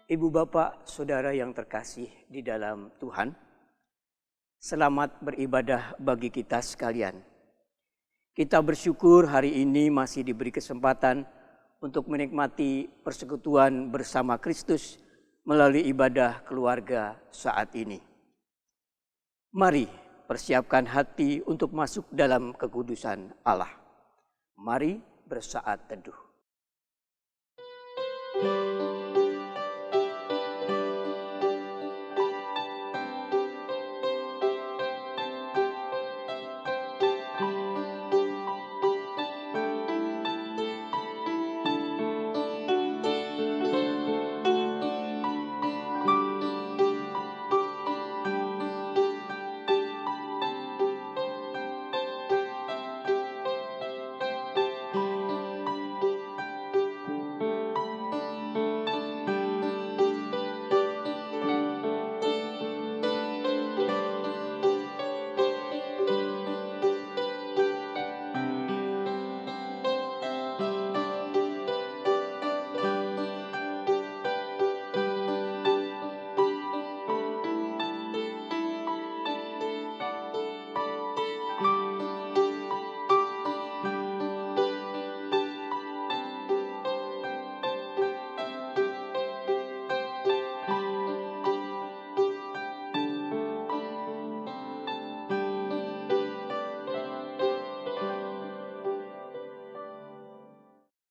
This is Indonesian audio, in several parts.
Ibu bapak, saudara yang terkasih di dalam Tuhan, selamat beribadah bagi kita sekalian. Kita bersyukur hari ini masih diberi kesempatan untuk menikmati persekutuan bersama Kristus melalui ibadah keluarga saat ini. Mari persiapkan hati untuk masuk dalam kekudusan Allah. Mari bersaat teduh.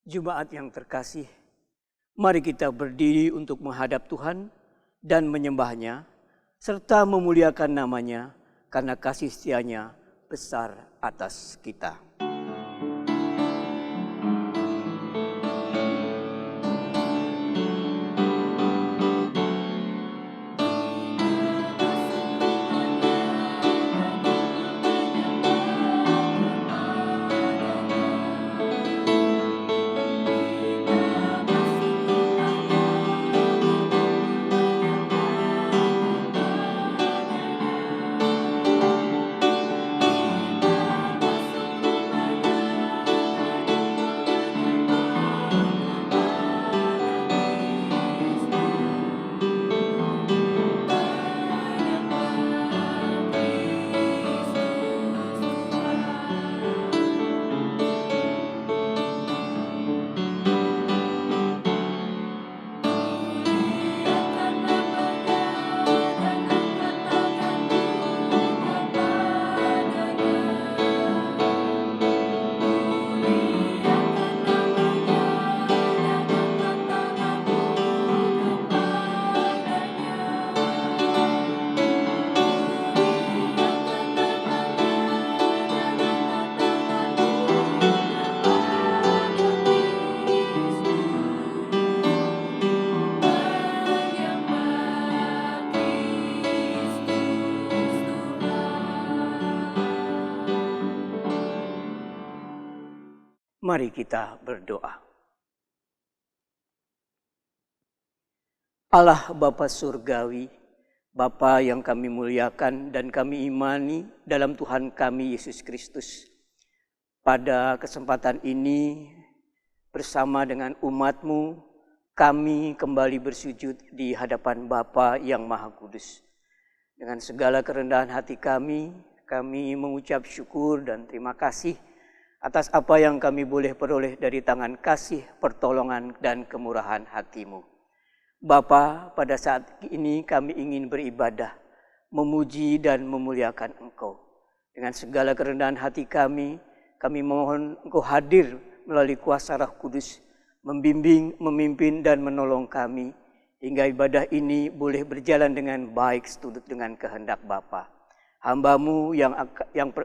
Jemaat yang terkasih, mari kita berdiri untuk menghadap Tuhan dan menyembah-Nya, serta memuliakan nama-Nya karena kasih setia-Nya besar atas kita. Mari kita berdoa. Allah Bapa Surgawi, Bapa yang kami muliakan dan kami imani dalam Tuhan kami Yesus Kristus. Pada kesempatan ini bersama dengan umat-Mu, kami kembali bersujud di hadapan Bapa yang Maha Kudus. Dengan segala kerendahan hati kami mengucap syukur dan terima kasih atas apa yang kami boleh peroleh dari tangan kasih, pertolongan, dan kemurahan hati-Mu. Bapa, pada saat ini kami ingin beribadah, memuji dan memuliakan Engkau. Dengan segala kerendahan hati kami mohon Engkau hadir melalui kuasa Roh Kudus, membimbing, memimpin, dan menolong kami, hingga ibadah ini boleh berjalan dengan baik seturut dengan kehendak Bapa. Hamba-Mu yang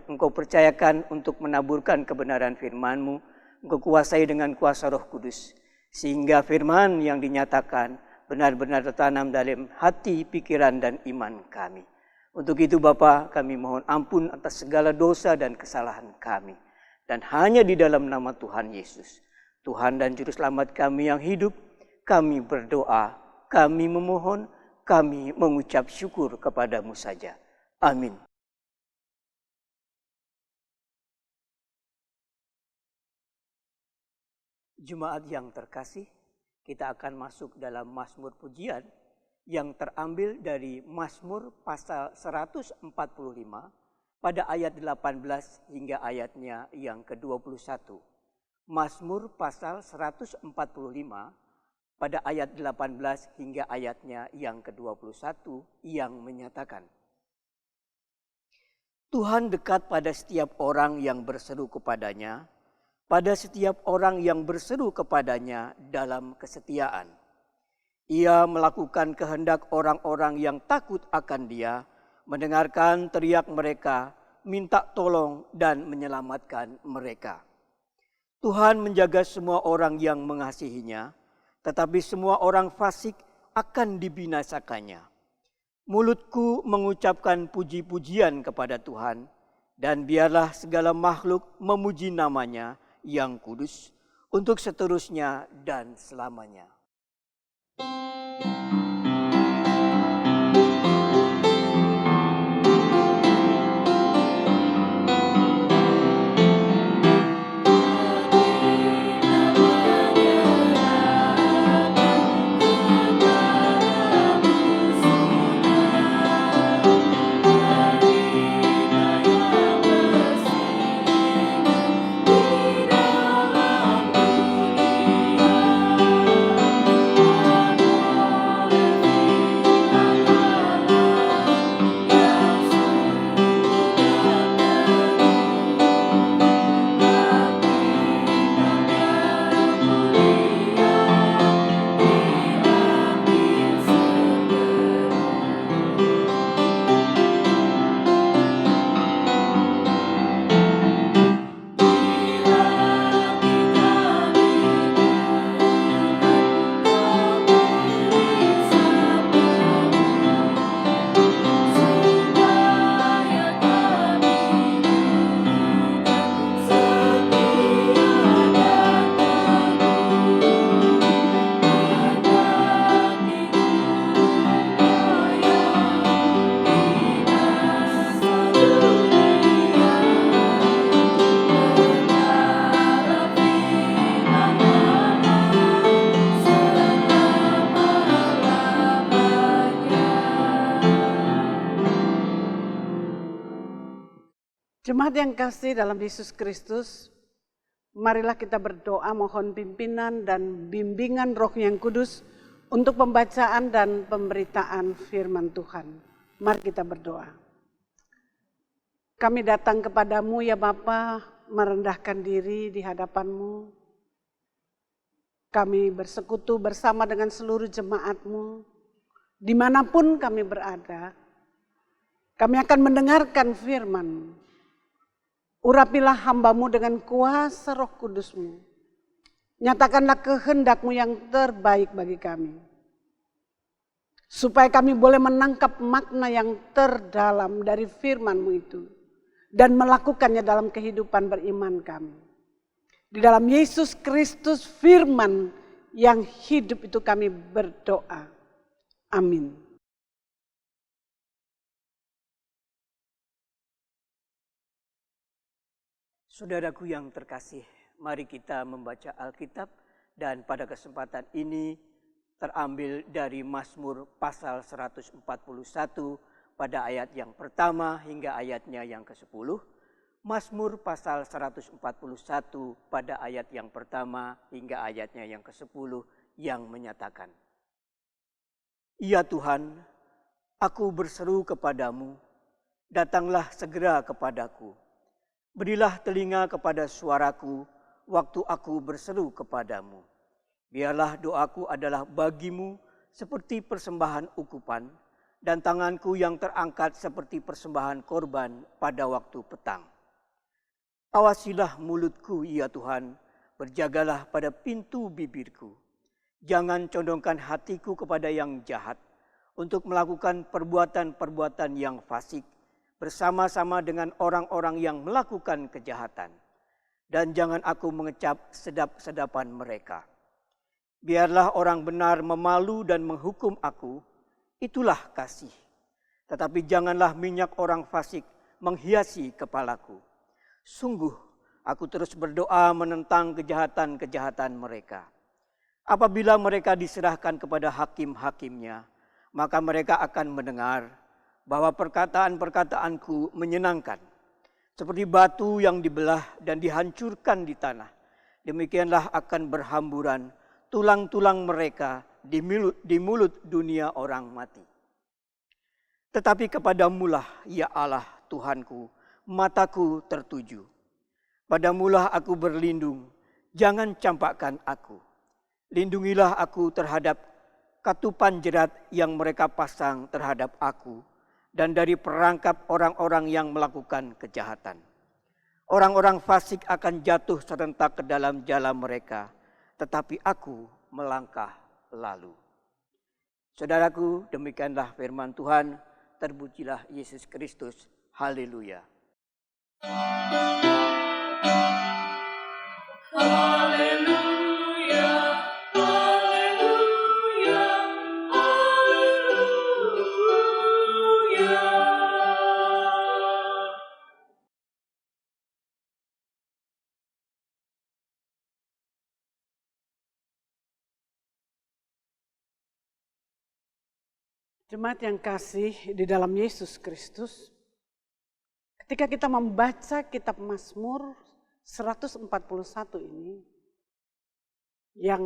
Engkau percayakan untuk menaburkan kebenaran firman-Mu, Engkau kuasai dengan kuasa Roh Kudus, sehingga firman yang dinyatakan benar-benar tertanam dalam hati, pikiran, dan iman kami. Untuk itu Bapa, kami mohon ampun atas segala dosa dan kesalahan kami. Dan hanya di dalam nama Tuhan Yesus, Tuhan dan Juru Selamat kami yang hidup, kami berdoa, kami memohon, kami mengucap syukur kepada-Mu saja. Amin. Jemaat yang terkasih, kita akan masuk dalam Mazmur pujian yang terambil dari Mazmur pasal 145 pada ayat 18 hingga ayatnya yang ke-21. Mazmur pasal 145 pada ayat 18 hingga ayatnya yang ke-21 yang menyatakan, Tuhan dekat pada setiap orang yang berseru kepadanya, pada setiap orang yang berseru kepadanya dalam kesetiaan. Ia melakukan kehendak orang-orang yang takut akan Dia, mendengarkan teriak mereka, minta tolong dan menyelamatkan mereka. Tuhan menjaga semua orang yang mengasihinya, tetapi semua orang fasik akan dibinasakannya. Mulutku mengucapkan puji-pujian kepada Tuhan, dan biarlah segala makhluk memuji namanya yang kudus untuk seterusnya dan selamanya. Jemaat yang kasih dalam Yesus Kristus, marilah kita berdoa mohon pimpinan dan bimbingan Roh yang Kudus untuk pembacaan dan pemberitaan firman Tuhan. Mari kita berdoa. Kami datang kepadamu ya Bapa, merendahkan diri di hadapan-Mu. Kami bersekutu bersama dengan seluruh jemaat-Mu, dimanapun kami berada. Kami akan mendengarkan firman. Urapilah hamba-Mu dengan kuasa Roh Kudus-Mu. Nyatakanlah kehendak-Mu yang terbaik bagi kami. Supaya kami boleh menangkap makna yang terdalam dari firman-Mu itu. Dan melakukannya dalam kehidupan beriman kami. Di dalam Yesus Kristus firman yang hidup itu kami berdoa. Amin. Saudaraku yang terkasih, mari kita membaca Alkitab dan pada kesempatan ini terambil dari Mazmur pasal 141 pada ayat yang pertama hingga ayatnya yang ke-10. Mazmur pasal 141 pada ayat yang pertama hingga ayatnya yang ke-10 yang menyatakan, Ya Tuhan, aku berseru kepadamu, datanglah segera kepadaku. Berilah telinga kepada suaraku waktu aku berseru kepadamu. Biarlah doaku adalah bagimu seperti persembahan ukupan, dan tanganku yang terangkat seperti persembahan korban pada waktu petang. Awasilah mulutku, ya Tuhan, berjagalah pada pintu bibirku. Jangan condongkan hatiku kepada yang jahat, untuk melakukan perbuatan-perbuatan yang fasik, bersama-sama dengan orang-orang yang melakukan kejahatan. Dan jangan aku mengecap sedap-sedapan mereka. Biarlah orang benar memalu dan menghukum aku, itulah kasih. Tetapi janganlah minyak orang fasik menghiasi kepalaku. Sungguh, aku terus berdoa menentang kejahatan-kejahatan mereka. Apabila mereka diserahkan kepada hakim-hakimnya, maka mereka akan mendengar bahwa perkataan-perkataanku menyenangkan. Seperti batu yang dibelah dan dihancurkan di tanah. Demikianlah akan berhamburan tulang-tulang mereka di mulut dunia orang mati. Tetapi kepadamulah ya Allah Tuhanku, mataku tertuju. Padamulah aku berlindung, jangan campakkan aku. Lindungilah aku terhadap katupan jerat yang mereka pasang terhadap aku, dan dari perangkap orang-orang yang melakukan kejahatan. Orang-orang fasik akan jatuh serentak ke dalam jala mereka, tetapi aku melangkah lalu. Saudaraku, demikianlah firman Tuhan. Terpujilah Yesus Kristus. Haleluya. Haleluya, haleluya, haleluya. Jemaat yang kasih di dalam Yesus Kristus, ketika kita membaca kitab Mazmur 141 ini, yang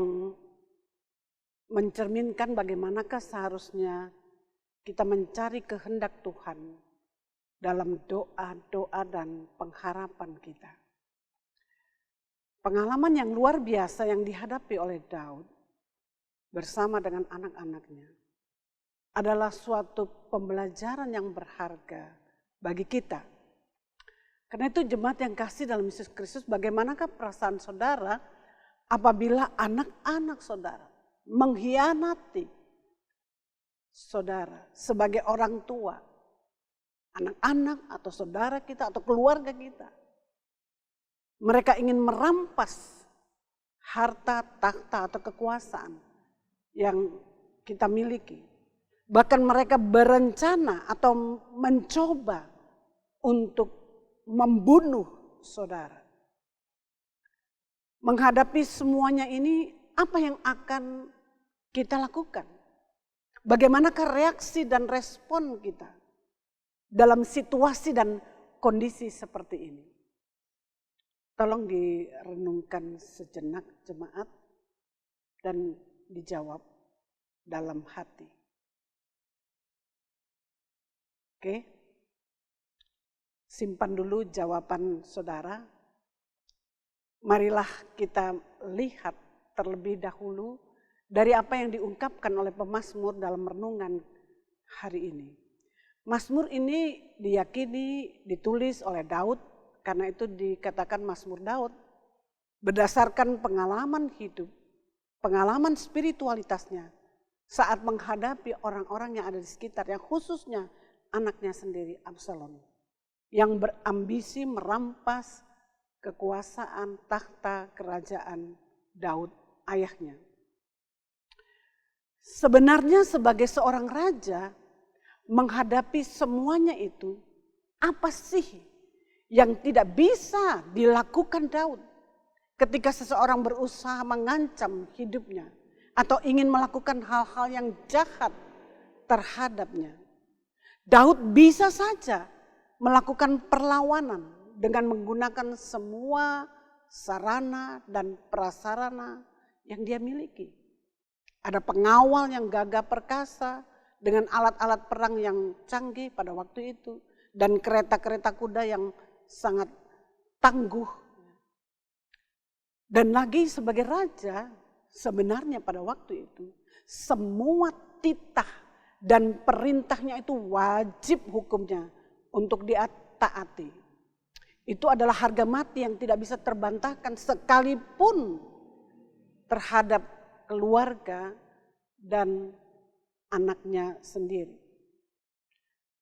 mencerminkan bagaimanakah seharusnya kita mencari kehendak Tuhan dalam doa-doa dan pengharapan kita. Pengalaman yang luar biasa yang dihadapi oleh Daud bersama dengan anak-anaknya adalah suatu pembelajaran yang berharga bagi kita. Karena itu jemaat yang kasih dalam Yesus Kristus, bagaimanakah perasaan saudara apabila anak-anak saudara mengkhianati saudara sebagai orang tua, anak-anak atau saudara kita atau keluarga kita. Mereka ingin merampas harta, takhta atau kekuasaan yang kita miliki. Bahkan mereka berencana atau mencoba untuk membunuh saudara. Menghadapi semuanya ini, apa yang akan kita lakukan? Bagaimanakah reaksi dan respon kita dalam situasi dan kondisi seperti ini? Tolong direnungkan sejenak jemaat dan dijawab dalam hati. Oke, simpan dulu jawaban saudara. Marilah kita lihat terlebih dahulu dari apa yang diungkapkan oleh pemazmur dalam renungan hari ini. Mazmur ini diyakini ditulis oleh Daud, karena itu dikatakan Mazmur Daud. Berdasarkan pengalaman hidup, pengalaman spiritualitasnya saat menghadapi orang-orang yang ada di sekitarnya, khususnya anaknya sendiri Absalom, yang berambisi merampas kekuasaan takhta kerajaan Daud ayahnya. Sebenarnya sebagai seorang raja menghadapi semuanya itu, apa sih yang tidak bisa dilakukan Daud ketika seseorang berusaha mengancam hidupnya atau ingin melakukan hal-hal yang jahat terhadapnya? Daud bisa saja melakukan perlawanan dengan menggunakan semua sarana dan prasarana yang dia miliki. Ada pengawal yang gagah perkasa dengan alat-alat perang yang canggih pada waktu itu, dan kereta-kereta kuda yang sangat tangguh. Dan lagi sebagai raja, sebenarnya pada waktu itu semua titah dan perintahnya itu wajib hukumnya untuk ditaati. Itu adalah harga mati yang tidak bisa terbantahkan sekalipun terhadap keluarga dan anaknya sendiri.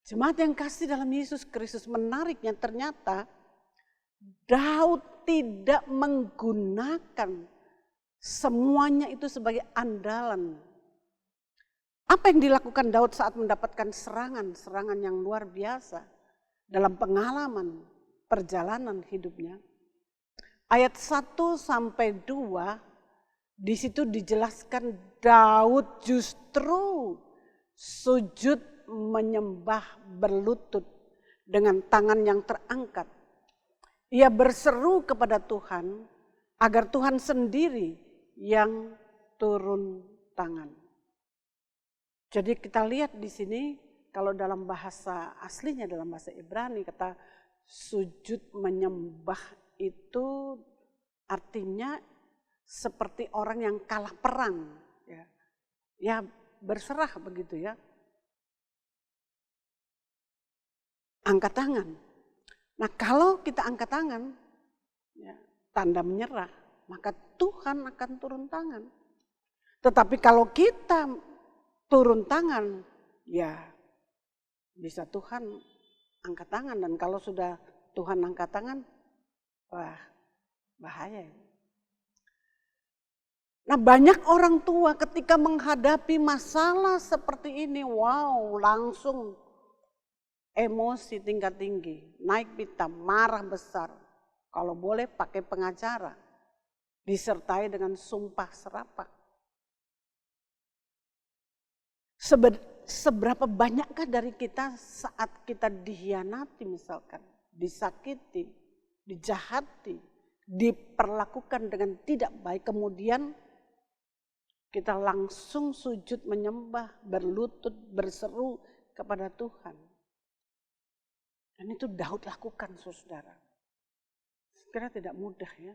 Jemaat yang kasih dalam Yesus Kristus, menariknya ternyata Daud tidak menggunakan semuanya itu sebagai andalan. Apa yang dilakukan Daud saat mendapatkan serangan yang luar biasa dalam pengalaman perjalanan hidupnya? Ayat 1-2 Di situ dijelaskan Daud justru sujud menyembah berlutut dengan tangan yang terangkat. Ia berseru kepada Tuhan agar Tuhan sendiri yang turun tangan. Jadi kita lihat di sini kalau dalam bahasa aslinya, dalam bahasa Ibrani, kata sujud menyembah itu artinya seperti orang yang kalah perang, ya berserah begitu ya, angkat tangan. Nah kalau kita angkat tangan, ya, tanda menyerah, maka Tuhan akan turun tangan. Tetapi kalau kita turun tangan, ya bisa Tuhan angkat tangan. Dan kalau sudah Tuhan angkat tangan, wah bahaya. Nah banyak orang tua ketika menghadapi masalah seperti ini, wow langsung emosi tingkat tinggi, naik pitam, marah besar. Kalau boleh pakai pengacara, disertai dengan sumpah serapah. Seberapa banyakkah dari kita saat kita dihianati misalkan, disakiti, dijahati, diperlakukan dengan tidak baik, kemudian kita langsung sujud menyembah, berlutut, berseru kepada Tuhan. Dan itu Daud lakukan, saudara. Sekiranya tidak mudah ya.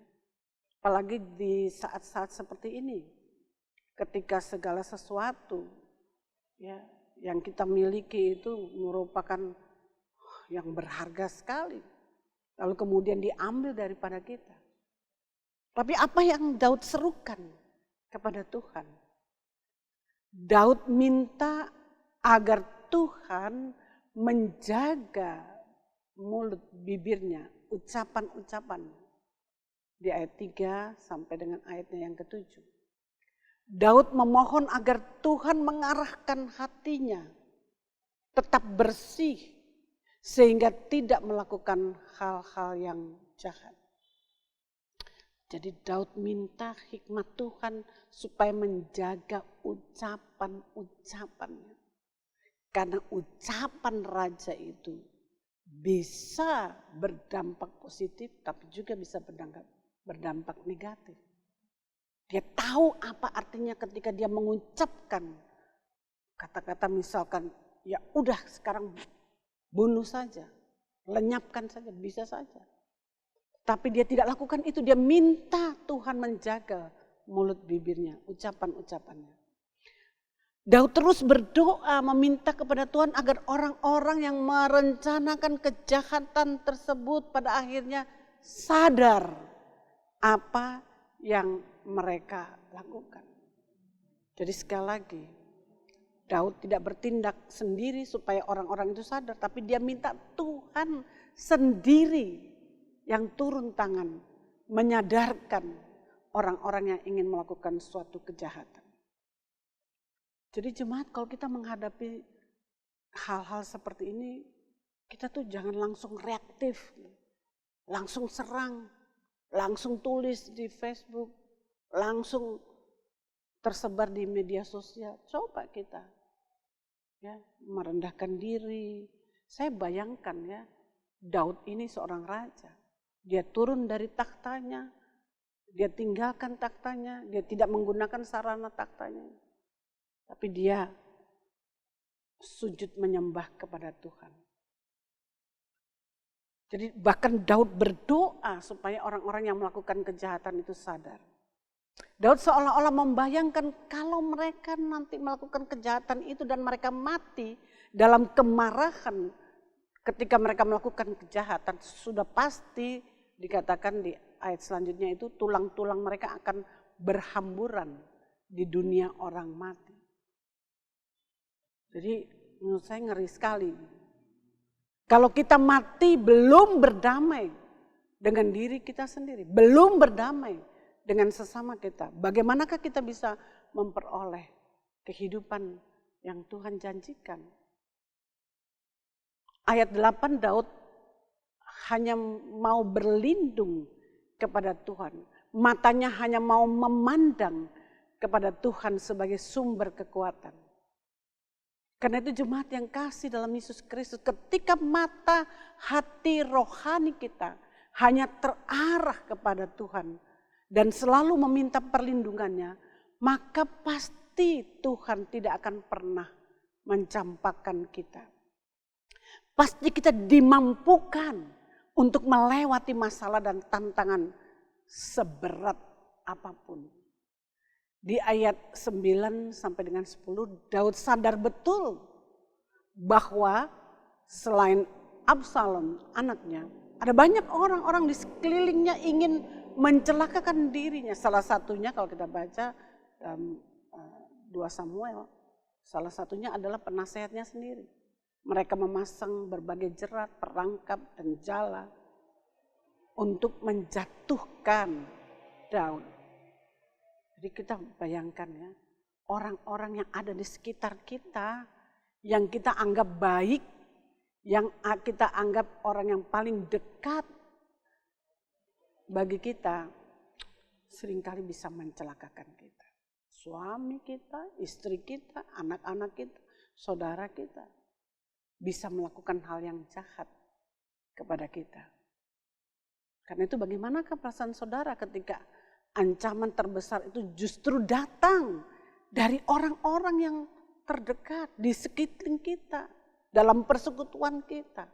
Apalagi di saat-saat seperti ini. Ketika segala sesuatu ya yang kita miliki itu merupakan yang berharga sekali. Lalu kemudian diambil daripada kita. Tapi apa yang Daud serukan kepada Tuhan? Daud minta agar Tuhan menjaga mulut bibirnya, ucapan-ucapan. Di ayat 3 sampai dengan ayatnya yang ke-7. Daud memohon agar Tuhan mengarahkan hatinya tetap bersih sehingga tidak melakukan hal-hal yang jahat. Jadi Daud minta hikmat Tuhan supaya menjaga ucapan-ucapannya. Karena ucapan raja itu bisa berdampak positif tapi juga bisa berdampak negatif. Dia tahu apa artinya ketika dia mengucapkan kata-kata misalkan ya udah sekarang bunuh saja, lenyapkan saja, bisa saja. Tapi dia tidak lakukan itu, dia minta Tuhan menjaga mulut bibirnya, ucapan-ucapannya. Daud terus berdoa meminta kepada Tuhan agar orang-orang yang merencanakan kejahatan tersebut pada akhirnya sadar apa yang mereka lakukan. Jadi sekali lagi, Daud tidak bertindak sendiri supaya orang-orang itu sadar, tapi dia minta Tuhan sendiri yang turun tangan menyadarkan orang-orang yang ingin melakukan suatu kejahatan. Jadi jemaat, kalau kita menghadapi hal-hal seperti ini, kita tuh jangan langsung reaktif, langsung serang, langsung tulis di Facebook, langsung tersebar di media sosial. Coba kita ya merendahkan diri. Saya bayangkan ya, Daud ini seorang raja. Dia turun dari takhtanya, dia tinggalkan takhtanya, dia tidak menggunakan sarana takhtanya. Tapi dia sujud menyembah kepada Tuhan. Jadi bahkan Daud berdoa supaya orang-orang yang melakukan kejahatan itu sadar. Daud seolah-olah membayangkan kalau mereka nanti melakukan kejahatan itu dan mereka mati dalam kemarahan ketika mereka melakukan kejahatan, sudah pasti dikatakan di ayat selanjutnya itu tulang-tulang mereka akan berhamburan di dunia orang mati. Jadi menurut saya ngeri sekali. Kalau kita mati belum berdamai dengan diri kita sendiri, belum berdamai dengan sesama kita, bagaimanakah kita bisa memperoleh kehidupan yang Tuhan janjikan? Ayat 8 Daud hanya mau berlindung kepada Tuhan, matanya hanya mau memandang kepada Tuhan sebagai sumber kekuatan. Karena itu jemaat yang kasih dalam Yesus Kristus, ketika mata hati rohani kita hanya terarah kepada Tuhan dan selalu meminta perlindungannya, maka pasti Tuhan tidak akan pernah mencampakkan kita. Pasti kita dimampukan untuk melewati masalah dan tantangan seberat apapun. Di ayat 9 sampai dengan 10, Daud sadar betul bahwa selain Absalom anaknya, ada banyak orang-orang di sekelilingnya ingin mencelakakan dirinya. Salah satunya kalau kita baca 2 Samuel, salah satunya adalah penasehatnya sendiri. Mereka memasang berbagai jerat, perangkap, dan jala untuk menjatuhkan Daud. Jadi kita bayangkan ya, orang-orang yang ada di sekitar kita, yang kita anggap baik, yang kita anggap orang yang paling dekat bagi kita, seringkali bisa mencelakakan kita. Suami kita, istri kita, anak-anak kita, saudara kita, bisa melakukan hal yang jahat kepada kita. Karena itu bagaimanakah perasaan saudara ketika ancaman terbesar itu justru datang dari orang-orang yang terdekat di sekeliling kita, dalam persekutuan kita.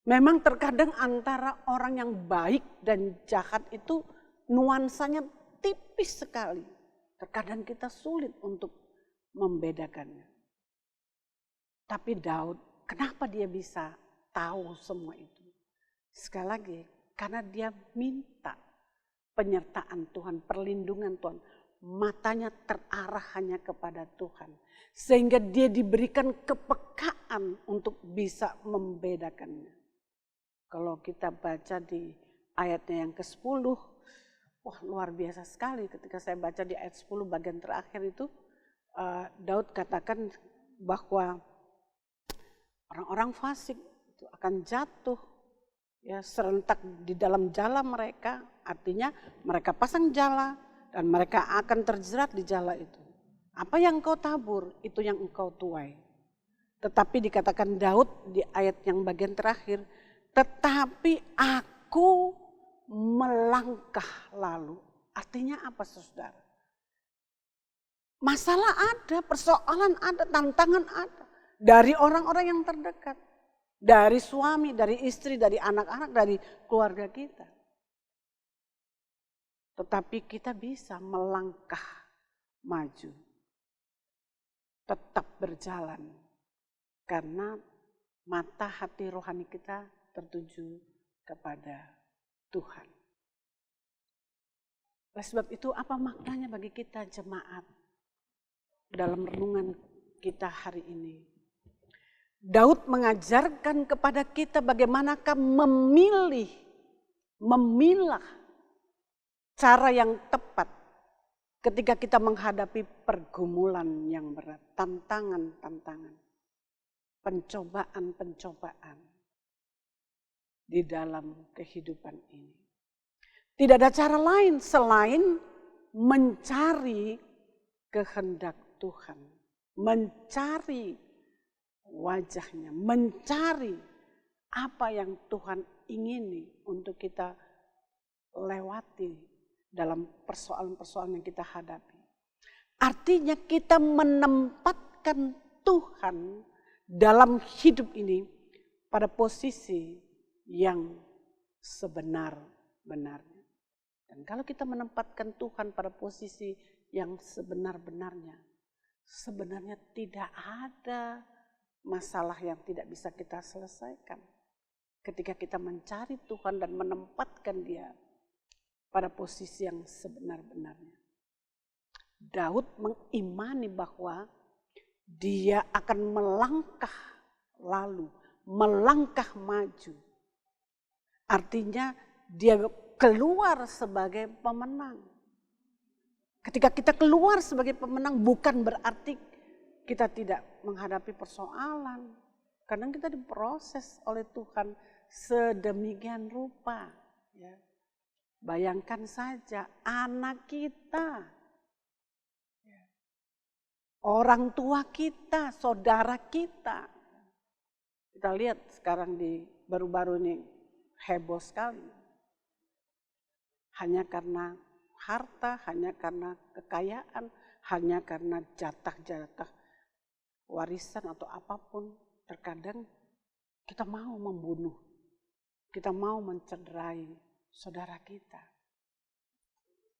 Memang terkadang antara orang yang baik dan jahat itu nuansanya tipis sekali. Terkadang kita sulit untuk membedakannya. Tapi Daud, kenapa dia bisa tahu semua itu? Sekali lagi, karena dia minta penyertaan Tuhan, perlindungan Tuhan. Matanya terarah hanya kepada Tuhan. Sehingga dia diberikan kepekaan untuk bisa membedakannya. Kalau kita baca di ayatnya yang ke-10, wah luar biasa sekali ketika saya baca di ayat 10 bagian terakhir itu. Daud katakan bahwa orang-orang fasik itu akan jatuh. Ya, serentak di dalam jala mereka, artinya mereka pasang jala dan mereka akan terjerat di jala itu. Apa yang engkau tabur, itu yang engkau tuai. Tetapi dikatakan Daud di ayat yang bagian terakhir, tetapi aku melangkah lalu. Artinya apa saudara? Masalah ada, persoalan ada, tantangan ada. Dari orang-orang yang terdekat. Dari suami, dari istri, dari anak-anak, dari keluarga kita. Tetapi kita bisa melangkah maju. Tetap berjalan. Karena mata hati rohani kita tertuju kepada Tuhan. Oleh sebab itu apa maknanya bagi kita jemaat dalam renungan kita hari ini? Daud mengajarkan kepada kita bagaimanakah memilah cara yang tepat ketika kita menghadapi pergumulan yang berat, tantangan-tantangan, pencobaan-pencobaan di dalam kehidupan ini. Tidak ada cara lain selain mencari kehendak Tuhan, mencari wajahnya, mencari apa yang Tuhan ingini untuk kita lewati dalam persoalan-persoalan yang kita hadapi. Artinya kita menempatkan Tuhan dalam hidup ini pada posisi yang sebenar-benarnya. Dan kalau kita menempatkan Tuhan pada posisi yang sebenar-benarnya, sebenarnya tidak ada masalah yang tidak bisa kita selesaikan. Ketika kita mencari Tuhan dan menempatkan Dia pada posisi yang sebenar-benarnya. Daud mengimani bahwa dia akan melangkah lalu, melangkah maju. Artinya dia keluar sebagai pemenang. Ketika kita keluar sebagai pemenang bukan berarti kita tidak menghadapi persoalan. Kadang kita diproses oleh Tuhan sedemikian rupa. Ya. Bayangkan saja anak kita, orang tua kita, saudara kita. Kita lihat sekarang di baru-baru ini heboh sekali. Hanya karena harta, hanya karena kekayaan, hanya karena jatah-jatah warisan atau apapun. Terkadang kita mau membunuh, kita mau mencederai saudara kita.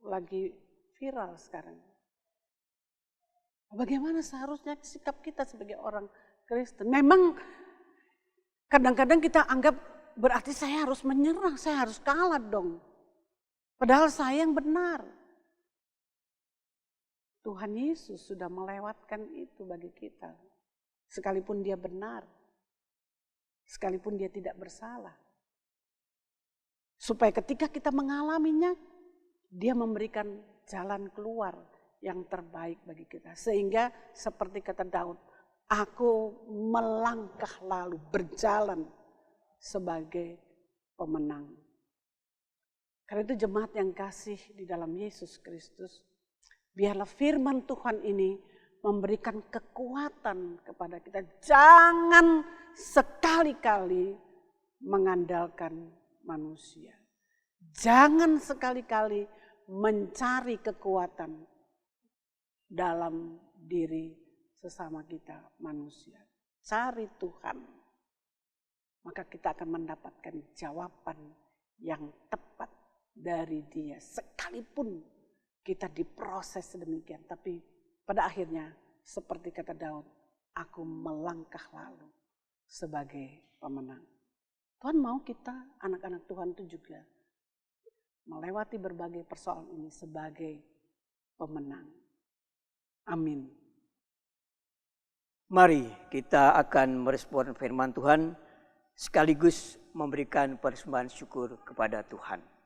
Lagi viral sekarang. Bagaimana seharusnya sikap kita sebagai orang Kristen? Memang kadang-kadang kita anggap berarti saya harus menyerah, saya harus kalah dong. Padahal saya yang benar. Tuhan Yesus sudah melewatkan itu bagi kita. Sekalipun dia benar. Sekalipun dia tidak bersalah. Supaya ketika kita mengalaminya, dia memberikan jalan keluar yang terbaik bagi kita. Sehingga seperti kata Daud, aku melangkah lalu berjalan sebagai pemenang. Karena itu jemaat yang kasih di dalam Yesus Kristus, biarlah firman Tuhan ini memberikan kekuatan kepada kita. Jangan sekali-kali mengandalkan manusia. Jangan sekali-kali mencari kekuatan dalam diri sesama kita manusia. Cari Tuhan. Maka kita akan mendapatkan jawaban yang tepat dari Dia. Sekalipun kita diproses sedemikian. Tapi pada akhirnya seperti kata Daud, aku melangkah lalu sebagai pemenang. Tuhan mau kita anak-anak Tuhan itu juga melewati berbagai persoalan ini sebagai pemenang. Amin. Mari kita akan merespon firman Tuhan sekaligus memberikan persembahan syukur kepada Tuhan.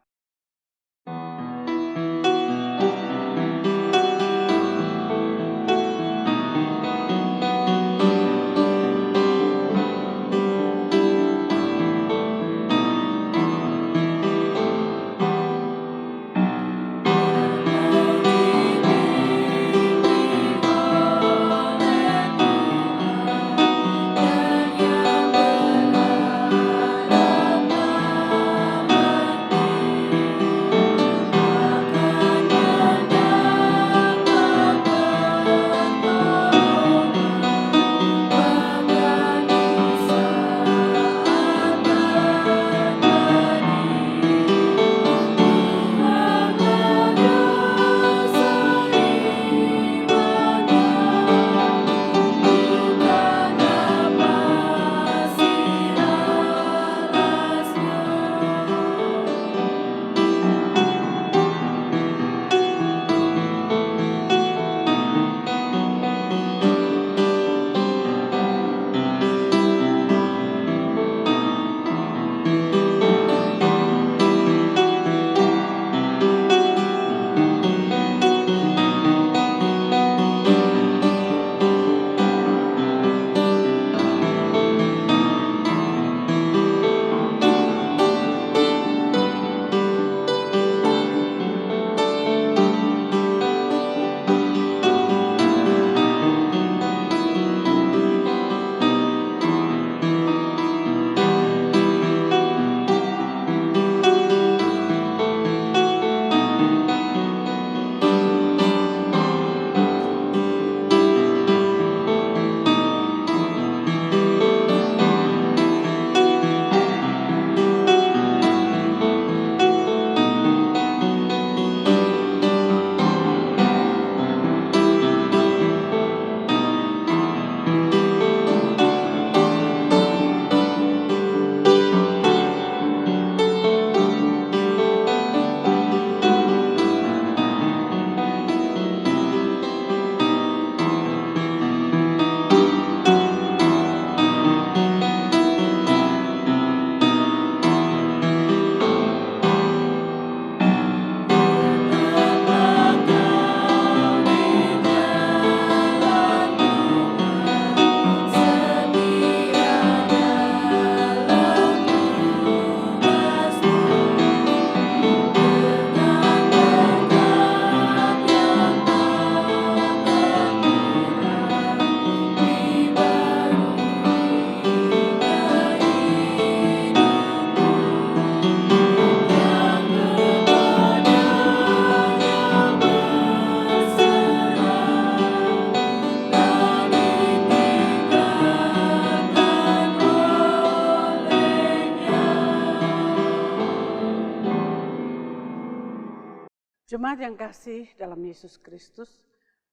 Jemaat yang kasih dalam Yesus Kristus,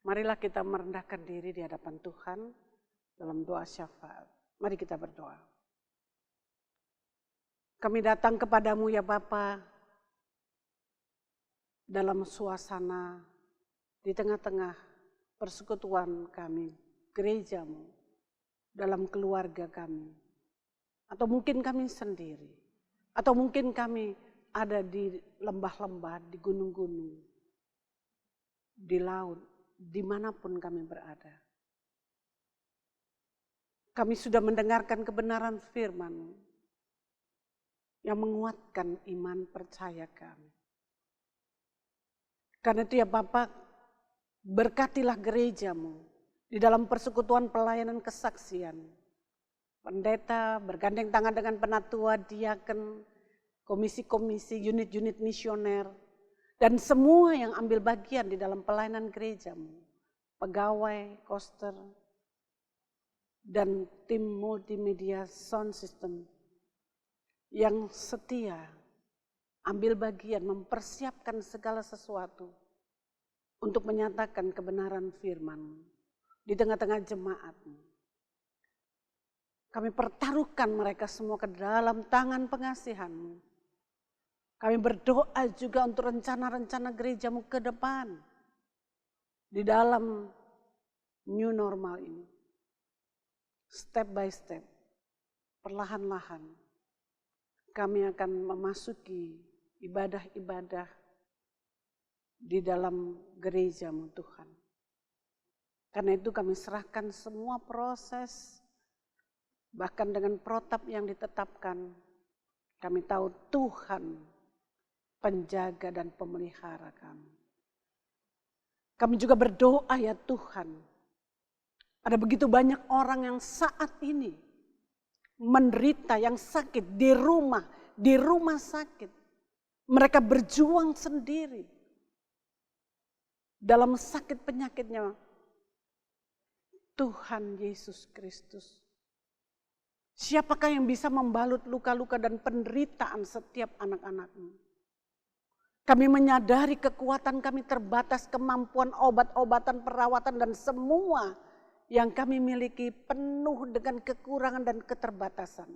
marilah kita merendahkan diri di hadapan Tuhan dalam doa syafaat. Mari kita berdoa. Kami datang kepadamu ya Bapa, dalam suasana di tengah-tengah persekutuan kami, gerejamu, dalam keluarga kami. Atau mungkin kami sendiri, atau mungkin kami ada di lembah-lembah, di gunung-gunung, di laut, dimanapun kami berada. Kami sudah mendengarkan kebenaran firman yang menguatkan iman percaya kami. Karena itu ya Bapak, berkatilah gerejamu di dalam persekutuan pelayanan kesaksian. Pendeta bergandeng tangan dengan penatua, diaken, komisi-komisi, unit-unit misioner, dan semua yang ambil bagian di dalam pelayanan gerejamu, pegawai, koster, dan tim multimedia sound system yang setia ambil bagian mempersiapkan segala sesuatu untuk menyatakan kebenaran firman di tengah-tengah jemaatmu. Kami pertaruhkan mereka semua ke dalam tangan pengasihan-Mu. Kami berdoa juga untuk rencana-rencana gerejamu ke depan. Di dalam new normal ini. Step by step, perlahan-lahan, kami akan memasuki ibadah-ibadah di dalam gerejamu Tuhan. Karena itu kami serahkan semua proses, bahkan dengan protap yang ditetapkan, kami tahu Tuhan penjaga dan pemelihara kami. Kami juga berdoa ya Tuhan, ada begitu banyak orang yang saat ini menderita, yang sakit di rumah sakit. Mereka berjuang sendiri dalam sakit penyakitnya. Tuhan Yesus Kristus, siapakah yang bisa membalut luka-luka dan penderitaan setiap anak-anak-Mu? Kami menyadari kekuatan kami terbatas, kemampuan obat-obatan, perawatan, dan semua yang kami miliki penuh dengan kekurangan dan keterbatasan.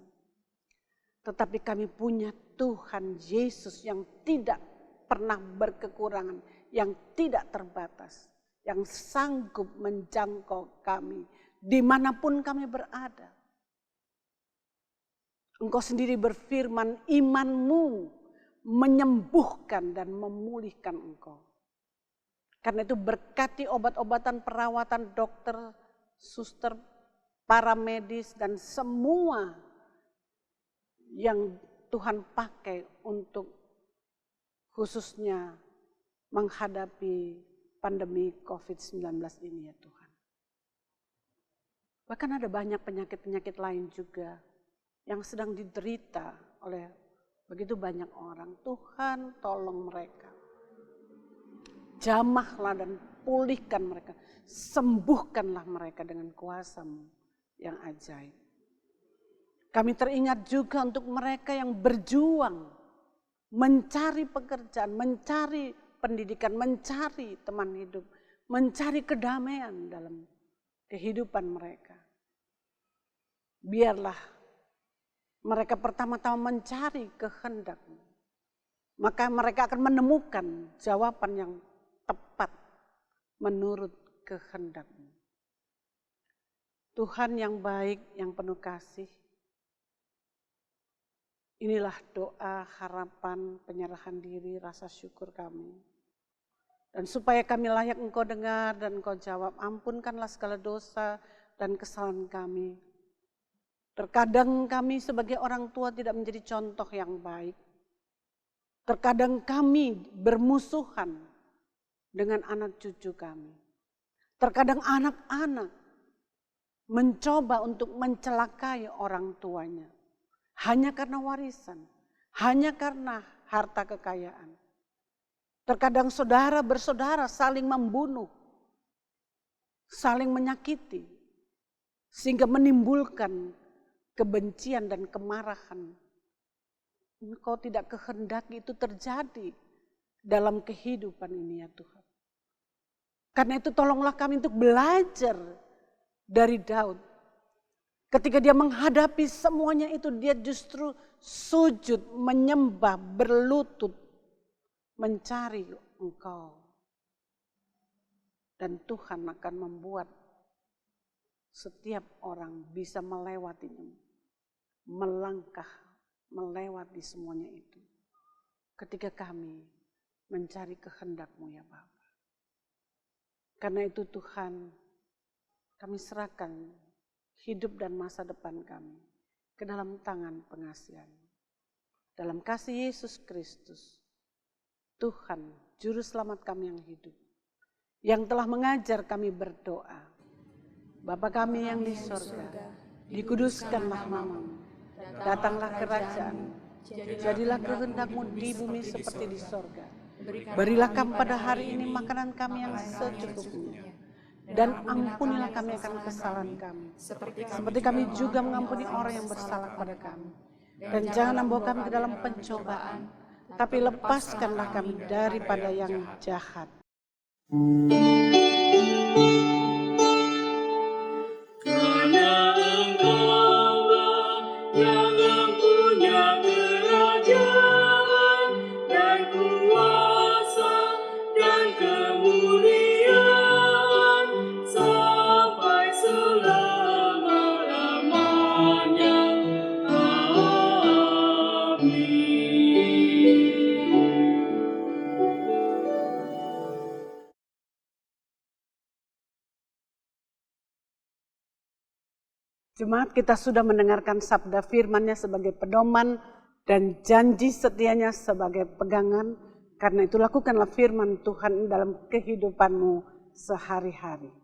Tetapi kami punya Tuhan Yesus yang tidak pernah berkekurangan, yang tidak terbatas, yang sanggup menjangkau kami dimanapun kami berada. Engkau sendiri berfirman, iman-mu menyembuhkan dan memulihkan engkau. Karena itu berkati obat-obatan, perawatan, dokter, suster, para medis, dan semua yang Tuhan pakai untuk khususnya menghadapi pandemi COVID-19 ini ya Tuhan. Bahkan ada banyak penyakit-penyakit lain juga yang sedang diderita oleh begitu banyak orang. Tuhan tolong mereka. Jamahlah dan pulihkan mereka. Sembuhkanlah mereka dengan kuasa-Mu yang ajaib. Kami teringat juga untuk mereka yang berjuang, mencari pekerjaan, mencari pendidikan, mencari teman hidup, mencari kedamaian dalam kehidupan mereka. Biarlah mereka pertama-tama mencari kehendak-Mu. Maka mereka akan menemukan jawaban yang tepat menurut kehendak-Mu. Tuhan yang baik, yang penuh kasih, inilah doa, harapan, penyerahan diri, rasa syukur kami. Dan supaya kami layak Engkau dengar dan Engkau jawab, ampunkanlah segala dosa dan kesalahan kami. Terkadang kami sebagai orang tua tidak menjadi contoh yang baik. Terkadang kami bermusuhan dengan anak cucu kami. Terkadang anak-anak mencoba untuk mencelakai orang tuanya. Hanya karena warisan, hanya karena harta kekayaan. Terkadang saudara bersaudara saling membunuh, saling menyakiti, sehingga menimbulkan kebencian dan kemarahan. Engkau tidak kehendaki itu terjadi dalam kehidupan ini ya Tuhan. Karena itu tolonglah kami untuk belajar dari Daud. Ketika dia menghadapi semuanya itu, dia justru sujud, menyembah, berlutut, mencari Engkau. Dan Tuhan akan membuat setiap orang bisa melewatinya, melangkah, melewati semuanya itu. Ketika kami mencari kehendak-Mu ya Bapa. Karena itu Tuhan, kami serahkan hidup dan masa depan kami ke dalam tangan pengasihan. Dalam kasih Yesus Kristus, Tuhan, Juru Selamat kami yang hidup, yang telah mengajar kami berdoa. Bapa kami yang di sorga, dikuduskanlah namamu, datanglah kerajaan, jadilah kehendak-Mu di bumi seperti di sorga. Berilah kami pada hari ini makanan kami yang secukupnya. Dan ampunilah kami akan kesalahan kami, seperti kami juga mengampuni orang yang bersalah pada kami. Dan jangan membawa kami ke dalam pencobaan, tapi lepaskanlah kami daripada yang jahat. Karena Engkaulah yang mempunyai kerajaan dan kuasa dan kemuliaan sampai selama-lamanya. Amin. Jemaat, kita sudah mendengarkan sabda firman-Nya sebagai pedoman dan janji setianya sebagai pegangan. Karena itu lakukanlah firman Tuhan dalam kehidupanmu sehari-hari.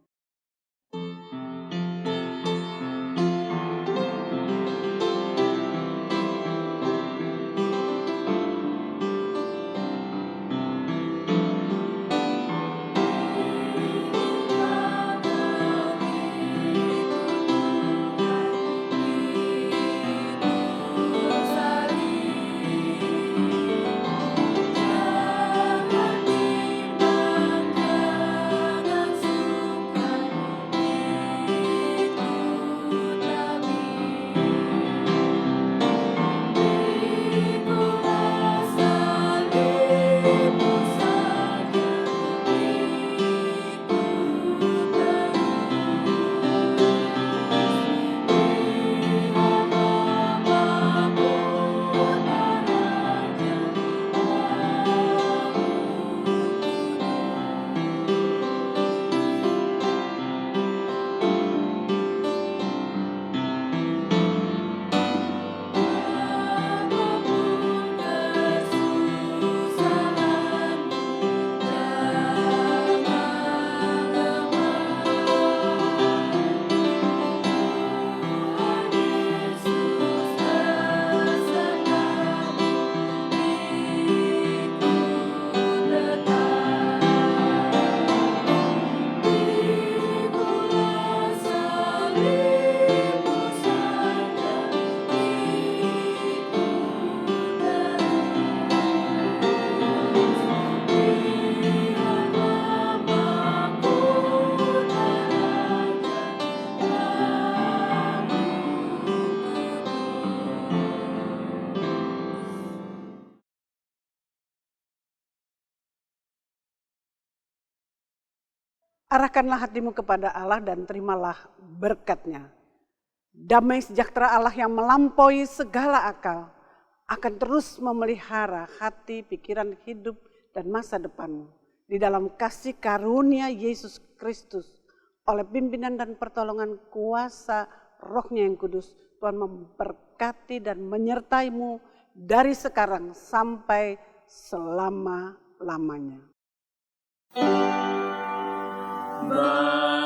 Arahkanlah hatimu kepada Allah dan terimalah berkat-Nya. Damai sejahtera Allah yang melampaui segala akal akan terus memelihara hati, pikiran, hidup, dan masa depanmu. Di dalam kasih karunia Yesus Kristus, oleh pimpinan dan pertolongan kuasa Roh-Nya yang kudus, Tuhan memberkati dan menyertaimu dari sekarang sampai selama-lamanya. Bye.